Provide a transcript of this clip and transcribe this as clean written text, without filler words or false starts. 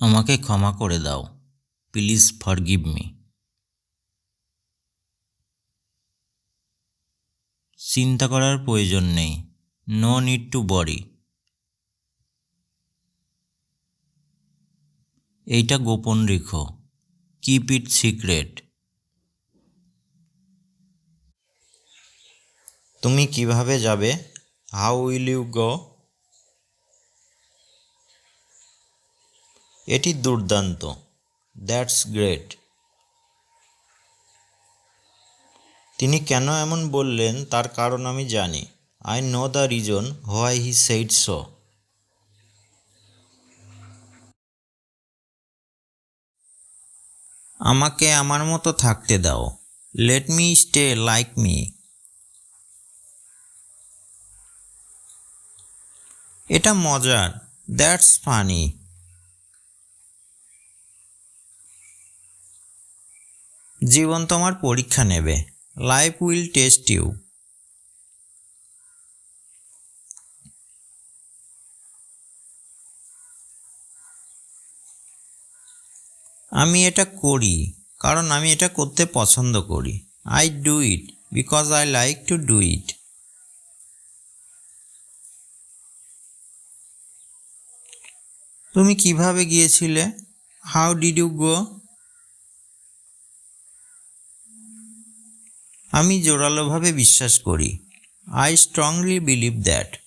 আমাকে ক্ষমা করে দাও, প্লিজ ফরগিভ মি। চিন্তা করার প্রয়োজন নেই, নো নিড টু বরি। এইটা গোপন রেখো, কিপ ইট সিক্রেট। তুমি কিভাবে যাবে, হাউ উইল ইউ গো। এটি দুর্দান্ত, দ্যাটস গ্রেট। তিনি কেন এমন বললেন তার কারণ আমি জানি, I know the reason why he said so. আমাকে আমার মতো থাকতে দাও, let me stay like me. এটা মজার, দ্যাটস ফানি। জীবন তোমার পরীক্ষা নেবে, লাইফ উইল টেস্ট ইউ। আমি এটা করি কারণ আমি এটা করতে পছন্দ করি, I do it because I like to do it. তুমি কিভাবে গিয়েছিলে, হাউ ডিড ইউ গো। আমি জোরালোভাবে বিশ্বাস করি, আই স্ট্রংলি বিলিভ দ্যাট।